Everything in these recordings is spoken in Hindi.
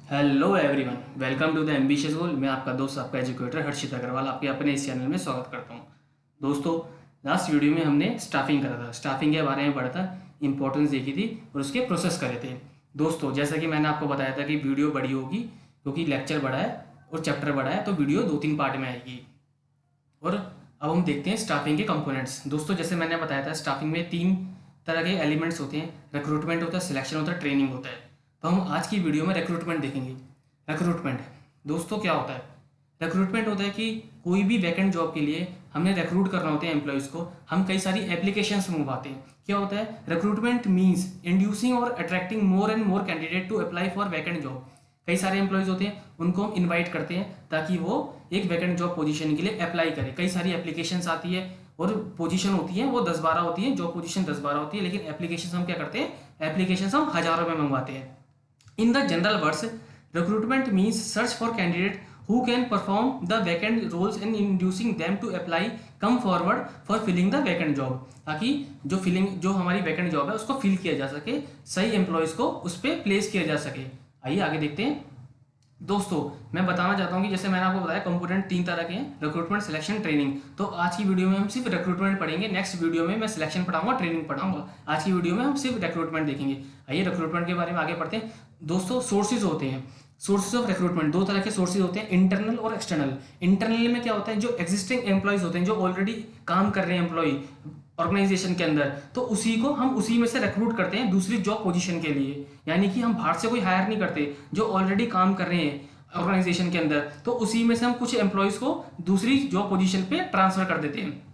Hello everyone, welcome to the ambitious goal. मैं आपका दोस्त, आपका एजुकेटर हर्षित अग्रवाल आपके अपने इस चैनल में स्वागत करता हूं। दोस्तों, लास्ट वीडियो में हमने स्टाफिंग करा था, स्टाफिंग के बारे में पढ़ा था, इंपॉर्टेंस देखी थी और उसके प्रोसेस करे थे। दोस्तों, जैसा कि मैंने आपको बताया था कि वीडियो बड़ी होगी क्योंकि लेक्चर बड़ा है और चैप्टर बड़ा है, तो वीडियो 2-3 पार्ट में आएगी। और अब हम देखते हैं स्टाफिंग के कंपोनेंट्स। दोस्तों, जैसे मैंने बताया था, स्टाफिंग में 3 तरह के एलिमेंट्स होते हैं। रिक्रूटमेंट होता है, सिलेक्शन होता है, ट्रेनिंग होता है। तो हम आज की वीडियो में रिक्रूटमेंट देखेंगे। रिक्रूटमेंट दोस्तों क्या होता है? रिक्रूटमेंट होता है कि कोई भी वैकेंट जॉब के लिए हमने रिक्रूट करना होता है एम्प्लॉयज़ को, हम कई सारी एप्लीकेशंस मंगवाते हैं। क्या होता है? रिक्रूटमेंट मीन्स इंड्यूसिंग और attracting more and more candidate to apply for vacant job. कई सारे एम्प्लॉयज़ होते हैं, उनको हम इन्वाइट करते हैं ताकि वो एक वैकेंट जॉब पोजीशन के लिए अप्लाई करें। कई सारी एप्लीकेशंस आती है और पोजीशन होती है वो 10-12 होती है, जॉब पोजीशन 10-12 होती है, लेकिन एप्लीकेशंस हम क्या करते हैं? एप्लीकेशंस हम हज़ारों में मंगवाते हैं। In the general words, recruitment means search for candidate who can perform the vacant roles and inducing them to apply, come forward for filling the vacant job, ताकि जो हमारी वैकेंट जॉब है उसको फिल किया जा सके, सही एम्प्लॉयज़ को उस पर प्लेस किया जा सके। आइए आगे देखते हैं। दोस्तों, मैं बताना चाहता हूँ कि जैसे मैंने आपको बताया कंपोनेंट 3 तरह के हैं, रिक्रूटमेंट, सिलेक्शन, ट्रेनिंग। तो आज की वीडियो में हम सिर्फ रिक्रूटमेंट पढ़ेंगे, नेक्स्ट वीडियो में मैं सिलेक्शन पढ़ाऊंगा, ट्रेनिंग पढ़ाऊंगा। आज की वीडियो में हम सिर्फ रिक्रूटमेंट देखेंगे। आइए रिक्रूटमेंट के बारे में आगे पढ़ते हैं। दोस्तों, सोर्सेज होते हैं, सोर्सेज ऑफ रिक्रूटमेंट 2 तरह के सोर्सेज होते हैं, इंटरनल और एक्सटर्नल। इंटरनल में क्या होता है? जो एग्जिस्टिंग एम्प्लॉयज होते हैं, जो ऑलरेडी काम कर रहे हैं एम्प्लॉय ऑर्गेनाइजेशन के अंदर, तो उसी में से रिक्रूट करते हैं दूसरी जॉब पोजीशन के लिए। यानी कि हम बाहर से कोई हायर नहीं करते, जो ऑलरेडी काम कर रहे हैं ऑर्गेनाइजेशन के अंदर, तो उसी में से हम कुछ एम्प्लॉयज़ को दूसरी जॉब पोजीशन पे ट्रांसफर कर देते हैं।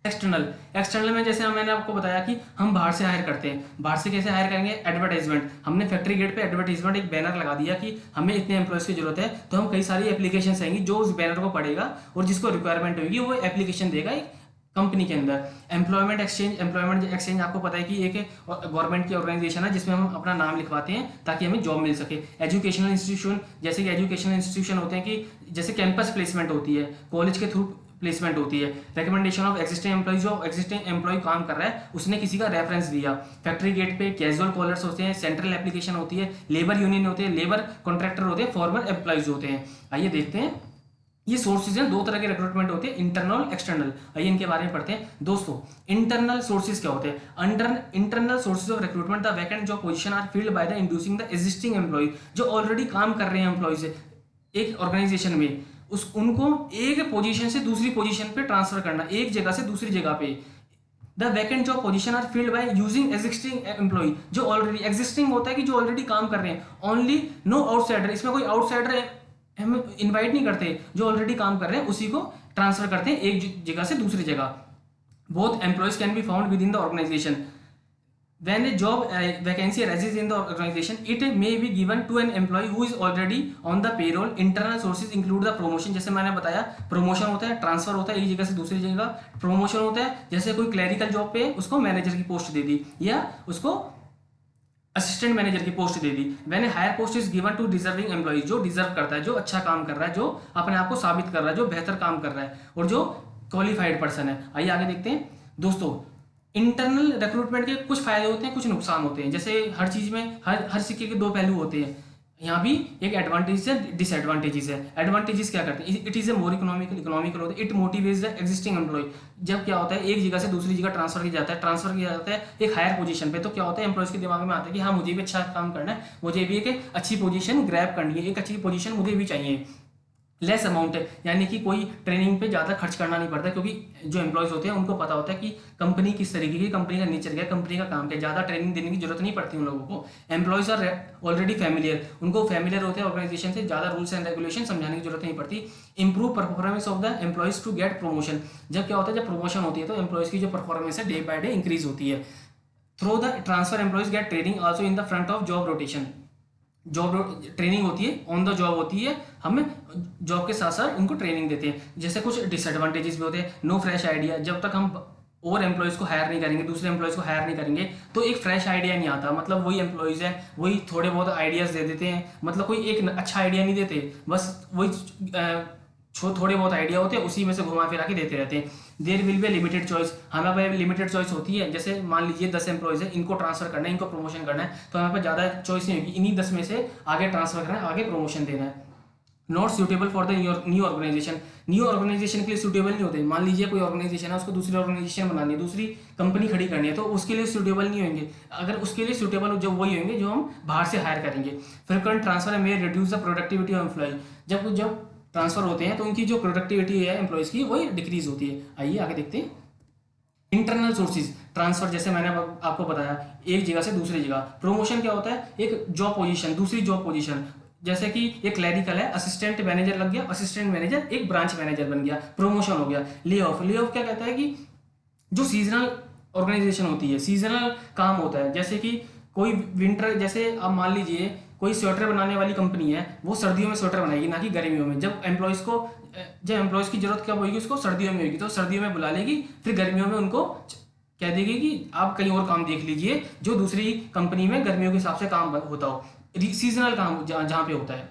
एक्सटर्नल में जैसे मैंने आपको बताया कि हम बाहर से हायर करते हैं। बाहर से कैसे हायर करेंगे? एडवर्टाइजमेंट। हमने फैक्ट्री गेट पे एडवर्टाइजमेंट, एक बैनर लगा दिया कि हमें इतने एम्प्लॉयज़ की जरूरत है, तो हम कई सारी एप्लीकेशन आएंगी, जो उस बैनर को पढ़ेगा और जिसको रिक्वायरमेंट होगी वो एप्लीकेशन देगा एक कंपनी के अंदर। एम्प्लॉयमेंट एक्सचेंज आपको पता है कि एक गवर्नमेंट की ऑर्गेनाइजेशन है जिसमें हम अपना नाम लिखवाते हैं ताकि हमें जॉब मिल सके। एजुकेशनल इंस्टीट्यूशन, जैसे कि एजुकेशनल इंस्टीट्यूशन होते हैं कि जैसे कैंपस प्लेसमेंट होती है, कॉलेज के थ्रू प्लेसमेंट होती है। रिकमेंडेशन ऑफ एक्जिस्टिंग एम्प्लॉय, जो एक्जिस्टिंग एम्प्लॉय काम कर रहा है उसने किसी का रेफरेंस दिया। फैक्ट्री गेट पे कैजुअल कॉलर्स होते हैं, सेंट्रल एप्लीकेशन होती है, लेबर यूनियन होते हैं, लेबर कॉन्ट्रैक्टर होते हैं, फॉर्मल एम्प्लॉयज होते हैं। आइए देखते हैं। ये सोर्सेज हैं, 2 तरह के रिक्रूटमेंट होते हैं, इंटरनल एक्सटर्नल। आइए इनके बारे में पढ़ते हैं। दोस्तों, इंटरनल सोर्सेज क्या होते हैं? Under internal sources of recruitment, the vacant job position are filled by the inducing the existing employee. जो ऑलरेडी काम कर रहे हैं एम्प्लॉयज एक ऑर्गेनाइजेशन में, उनको एक पोजीशन से दूसरी पोजीशन पे ट्रांसफर करना, एक जगह से दूसरी जगह पे। The vacant job position are filled by using existing employee. जो ऑलरेडी एग्जिस्टिंग होता है कि जो ऑलरेडी काम कर रहे हैं, ओनली नो आउटसाइडर। इसमें कोई आउटसाइडर हम इनवाइट नहीं करते, जो ऑलरेडी काम कर रहे हैं उसी को ट्रांसफर करते हैं एक जगह से दूसरी जगह। Both employees can be found within the organisation. When a job vacancy arises in the organization, it may be given to an employee who is already on the payroll. Internal sources include the promotion। जैसे मैंने बताया, प्रमोशन होता है, ट्रांसफर होता है एक जगह से दूसरी जगह। प्रमोशन होता है जैसे कोई क्लरिकल जॉब पे उसको मैनेजर की पोस्ट दे दी या उसको असिस्टेंट मैनेजर की पोस्ट दे दी। When a higher post is given to deserving employee, जो डिजर्व करता है, जो अच्छा काम कर रहा है, जो अपने आप को साबित कर रहा है, जो बेहतर काम कर रहा है और जो क्वालिफाइड पर्सन है। आइए आगे देखते हैं। दोस्तों, इंटरनल रिक्रूटमेंट के कुछ फायदे होते हैं, कुछ नुकसान होते हैं। जैसे हर चीज़ में हर सिक्के के 2 पहलू होते हैं। यहाँ भी एक एडवांटेज है, डिसएडवांटेजेस है। एडवांटेजेस क्या करते हैं? It is a more economical होता है। It motivates the existing employee. जब क्या होता है, एक जगह से दूसरी जगह ट्रांसफर किया जाता है एक हायर पोजीशन पे, तो क्या होता है, एम्प्लॉयज़ के दिमाग में आता है कि हाँ, मुझे भी अच्छा काम करना है, मुझे भी एक अच्छी पोजीशन ग्रैब करनी है, एक अच्छी पोजीशन मुझे भी चाहिए। लेस अमाउंट है, यानी कि कोई ट्रेनिंग पे ज़्यादा खर्च करना नहीं पड़ता, क्योंकि जो एम्प्लॉयज़ होते हैं उनको पता होता है कि कंपनी किस तरीके की, कंपनी का नेचर क्या है, कंपनी का काम क्या है। ज़्यादा ट्रेनिंग देने की जरूरत नहीं पड़ती उन लोगों को। एम्प्लॉयज़ आर ऑलरेडी फैमिलियर, उनको फैमिलियर होते हैं ऑर्गेनाइजेशन से, ज़्यादा रूल्स एंड रेगुलेशन समझाने की जरूरत नहीं पड़ती। Improve performance of the employees to get promotion. जब क्या होता है, जब प्रमोशन होती है तो एम्प्लॉयज़ की जो परफॉर्मेंस है डे बाय डे इंक्रीज होती है। Through the transfer employees get training also in the front of job rotation. Job training होती है, ऑन द जॉब होती है, हमें जॉब के साथ साथ उनको ट्रेनिंग देते हैं। जैसे कुछ डिसएडवांटेजेस भी होते हैं। नो फ्रेश आइडिया, जब तक हम और एम्प्लॉयज़ को हायर नहीं करेंगे, दूसरे एम्प्लॉयज़ को हायर नहीं करेंगे, तो एक फ्रेश आइडिया नहीं आता। मतलब वही एम्प्लॉयज़ हैं, वही थोड़े बहुत आइडियाज़ दे देते हैं, मतलब कोई एक अच्छा आइडिया नहीं देते, बस वही थोड़े बहुत आइडिया होते हैं, उसी में से घुमा फिरा के देते रहते हैं। There will be limited choice, हमारे पास लिमिटेड चॉइस होती है। जैसे मान लीजिए 10 एम्प्लॉयज़ है, इनको ट्रांसफर करना है, इनको प्रमोशन करना है, तो हमारे पास ज़्यादा चॉइस नहीं होगी, इन्हीं 10 में से आगे ट्रांसफर करना है, आगे प्रमोशन देना है। Not suitable for the new organisation, new organisation के लिए सूटेबल नहीं होते। मान लीजिए कोई ऑर्गेनाइजेशन है, उसको दूसरी ऑर्गेनाइजेशन बनानी है, दूसरी कंपनी खड़ी करनी है, तो उसके लिए सूटेबल नहीं होंगे। अगर उसके लिए सूटेबल जो वही होंगे जो हम बाहर से हायर करेंगे। फ्रीक्वेंट ट्रांसफर में reduce the productivity of employee, जब जब ट्रांसफर होते हैं तो उनकी जो प्रोडक्टिविटी है एम्प्लॉयज़ की वही डिक्रीज होती है। आइए आगे देखते हैं। इंटरनल सोर्सेज ट्रांसफर, जैसे मैंने आपको बताया एक जगह से दूसरी जगह। प्रमोशन क्या होता है, एक जॉब पोजीशन दूसरी जॉब पोजीशन, जैसे कि एक क्लैरिकल है, असिस्टेंट मैनेजर लग गया, असिस्टेंट मैनेजर एक ब्रांच मैनेजर बन गया, प्रमोशन हो गया। ले ऑफ, ले ऑफ क्या कहता है कि जो सीजनल ऑर्गेनाइजेशन होती है, सीजनल काम होता है, जैसे कि कोई विंटर, जैसे आप मान लीजिए कोई स्वेटर बनाने वाली कंपनी है, वो सर्दियों में स्वेटर बनाएगी ना कि गर्मियों में। जब एम्प्लॉयज़ की जरूरत कब होगी, उसको सर्दियों में होगी, तो सर्दियों में बुला लेगी, फिर गर्मियों में उनको कह देगी कि आप कहीं और काम देख लीजिए जो दूसरी कंपनी में गर्मियों के हिसाब से काम होता हो, सीजनल काम जहाँ पे होता है।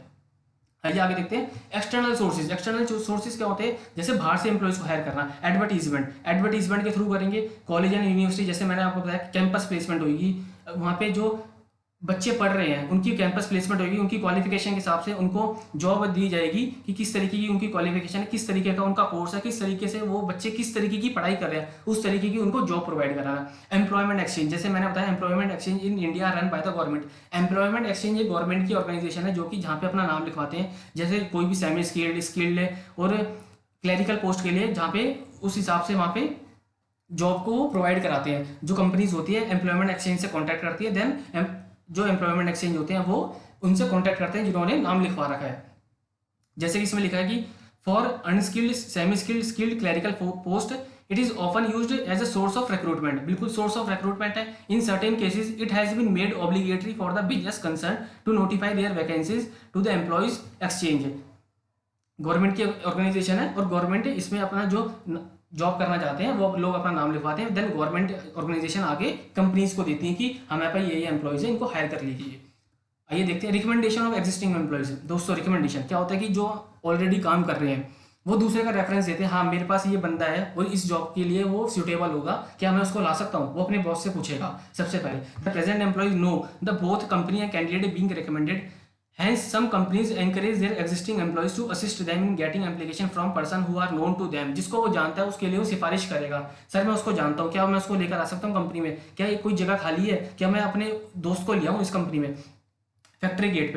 आइए आगे देखते हैं। एक्सटर्नल सोर्सेज, एक्सटर्नल सोर्सेज क्या होते हैं, जैसे बाहर से एम्प्लॉयज को हायर करना। एडवर्टीजमेंट, एडवर्टीजमेंट के थ्रू करेंगे। कॉलेज एंड यूनिवर्सिटी, जैसे मैंने आपको बताया कैंपस प्लेसमेंट होगी, वहाँ पे जो बच्चे पढ़ रहे हैं उनकी कैंपस प्लेसमेंट होगी, उनकी क्वालिफिकेशन के हिसाब से उनको जॉब दी जाएगी कि किस तरीके की उनकी क्वालिफिकेशन है, किस तरीके का उनका कोर्स है, किस तरीके से वो बच्चे किस तरीके की पढ़ाई कर रहे हैं, उस तरीके की उनको जॉब प्रोवाइड कराना। एम्प्लॉयमेंट एक्सचेंज, जैसे मैंने बताया employment exchange in India run by the government. Employment exchange एक गवर्नमेंट की ऑर्गेनाइजेशन है जो कि जहाँ पे अपना नाम लिखवाते हैं, जैसे कोई भी सेमी स्किल्ड, स्किल्ड है और क्लैरिकल पोस्ट के लिए, जहाँ पे उस हिसाब से वहाँ पे जॉब को प्रोवाइड कराते हैं। जो कंपनीज होती है एम्प्लॉयमेंट एक्सचेंज से कॉन्टैक्ट करती है, देन जो एम्प्लॉयमेंट एक्सचेंज होते हैं वो उनसे कॉन्टैक्ट करते हैं जिन्होंने नाम लिखवा रखा है। जैसे कि इसमें लिखा है कि for unskilled, semi skilled, skilled clerical post it is often used as a source of recruitment. बिल्कुल सोर्स ऑफ रिक्रूटमेंट है। In certain cases it has been made obligatory for the business concern to notify their vacancies to the employees exchange. Government की ऑर्गेनाइजेशन है और गवर्नमेंट इसमें अपना जो जॉब करना चाहते हैं वो लोग अपना नाम लिखवाते हैं, देन गवर्नमेंट ऑर्गेनाइजेशन आगे कंपनीज को देती है कि हमारे पास ये एम्प्लॉयज है, इनको हायर कर लीजिए। आइए देखते हैं रिकमेंडेशन ऑफ एग्जिस्टिंग एम्प्लॉयज। दोस्तों रिकमेंडेशन क्या होता है कि जो ऑलरेडी काम कर रहे हैं वो दूसरे का रेफरेंस देते हैं, हाँ मेरे पास ये बंदा है और इस जॉब के लिए वो सूटेबल होगा, क्या मैं उसको ला सकता हूँ, वो अपने बॉस से पूछेगा सबसे पहले। The present employees know the both company and candidate being recommended, hence some companies encourage their existing employees to assist them in getting application from person who are known to them। जिसको वो जानता है उसके लिए वो सिफारिश करेगा, सर मैं उसको जानता हूँ, क्या मैं उसको लेकर आ सकता हूँ कंपनी में, क्या कोई जगह खाली है, क्या मैं अपने दोस्त को लिया हूँ इस कंपनी में। फैक्ट्री गेट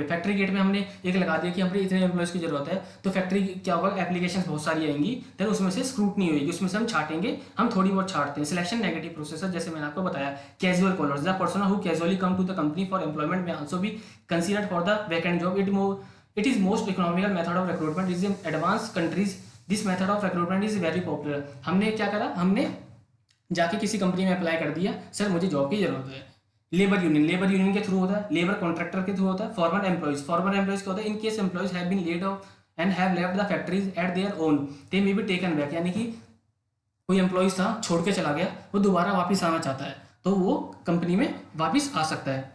पे हमने एक लगा दिया कि हमें इतने एम्प्लॉयज़ की जरूरत है, तो फैक्ट्री क्या होगा, एप्लीकेशन बहुत सारी आएंगी, देन उसमें से स्क्रूटनी होगी, उसमें से हम छाटेंगे, हम थोड़ी बहुत छाटते हैं। सिलेक्शन नेगेटिव प्रोसेस, जैसे मैंने आपको बताया। Casual callers, the person who casually come to the company for employment में also be considered for the vacant job. It is most economical method of recruitment is in advance countries, this method of recruitment is very popular. हमने क्या करा, हमने जाके किसी कंपनी में अप्लाई कर दिया, सर मुझे जॉब की जरूरत है। लेबर यूनियन के थ्रू होता है, लेबर कॉन्ट्रैक्टर के थ्रू होता है। फॉर्मर एम्प्लॉयज क्या होता है, in case employees have been laid off and have left the factories at their own they may be taken back, यानी कि कोई एम्प्लॉयज था छोड़ के चला गया, वो दोबारा वापस आना चाहता है तो वो कंपनी में वापस आ सकता है।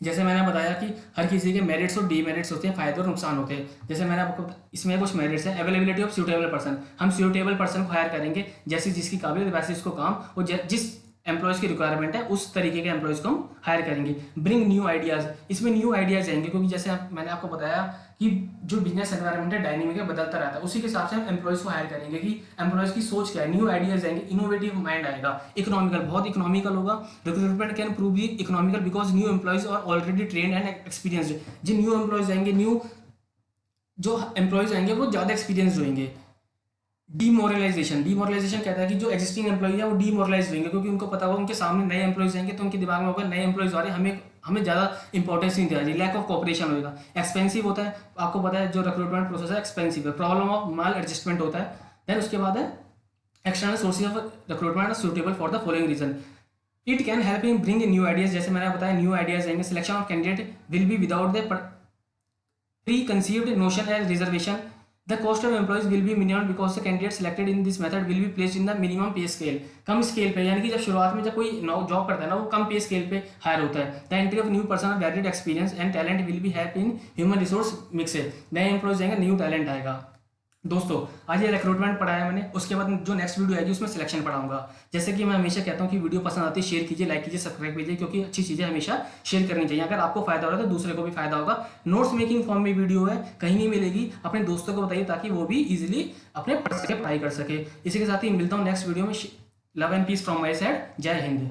जैसे मैंने बताया कि हर किसी के मेरिट्स और डीमेरिट्स होते हैं, फायदे और नुकसान होते हैं। जैसे मैंने आपको इसमें कुछ मेरिट्स हैं। अवेलेबिलिटी ऑफ सूटेबल पर्सन, हम सूटेबल पर्सन को हायर करेंगे, जैसी जिसकी काबिलियत वैसे इसको काम, और जिस एम्प्लॉयज़ की रिक्वायरमेंट है उस तरीके के एम्प्लॉयज़ को हम हायर करेंगे। ब्रिंग न्यू आइडियाज़, इसमें न्यू आइडियाज़ आएंगे क्योंकि जैसे मैंने आपको बताया कि जो बिजनेस एनवायरनमेंट है डायनेमिक है, बदलता रहता है, उसी के हिसाब से हम एम्प्लॉयज़ को हायर करेंगे कि एम्प्लॉयज़ की सोच क्या है। न्यू आइडियाज़ आएंगे, इनोवेटिव माइंड आएगा। इकोनॉमिकल, बहुत इकोनॉमिकल होगा। रिक्रूटमेंट कैन प्रूव भी economical because new employees are already trained and experienced. जिन न्यू एम्प्लॉयज़ आएंगे, न्यू जो एम्प्लॉयज़ आएंगे वो ज़्यादा एक्सपीरियंसड होंगे। डीमोरलाइजेशन कहता है कि जो एग्जिस्टिंग एम्प्लॉय है वो डीमोरलाइज होंगे, क्योंकि उनको पता होगा उनके सामने नए एम्प्लॉयज आएंगे तो उनके दिमाग में होगा नए एम्प्लॉयज आ रहे हैं, हमें ज़्यादा इंपॉर्टेंस नहीं देना चाहिए, लैक ऑफ कॉपरेशन होगा। एक्सपेंसिव होता है, आपको पता है जो रिक्रूटमेंट प्रोसेस है एक्सपेंसिव है। प्रॉब्लम ऑफ माल एडजस्टमेंट होता है। देन उसके बाद है external sources of recruitment suitable for the following reason. It can help in bring new ideas, जैसे मैंने बताया न्यू आइडियाज आएंगे। Selection of candidate will be without the preconceived notion and reservation. The cost of employees will be minimum because the candidate selected in this method will be placed in the minimum pay scale। Come scale पे, यानी कि जब शुरुआत में जब कोई जॉब करता है ना वो कम पे स्केल पे हायर होता है। The entry of new person of varied experience and talent will be help in human resource mix है। नए एम्प्लॉयज आएंगे, न्यू टैलेंट आएगा। दोस्तों आज ये रिक्रूटमेंट पढ़ाया मैंने, उसके बाद जो नेक्स्ट वीडियो आएगी उसमें सिलेक्शन पढ़ाऊंगा। जैसे कि मैं हमेशा कहता हूँ कि वीडियो पसंद आती है शेयर कीजिए, लाइक कीजिए, सब्सक्राइब कीजिए, क्योंकि अच्छी चीज़ें हमेशा शेयर करनी चाहिए। अगर आपको फायदा हो रहा है तो दूसरे को भी फायदा होगा। नोट्स मेकिंग फॉर्म में वीडियो है, कहीं नहीं मिलेगी, अपने दोस्तों को बताइए ताकि वो भी इजिली अपने पढ़ सके, पढ़ाई कर सके। इसी के साथ ही मिलता हूँ नेक्स्ट वीडियो में। Love and peace from my side. जय हिंद।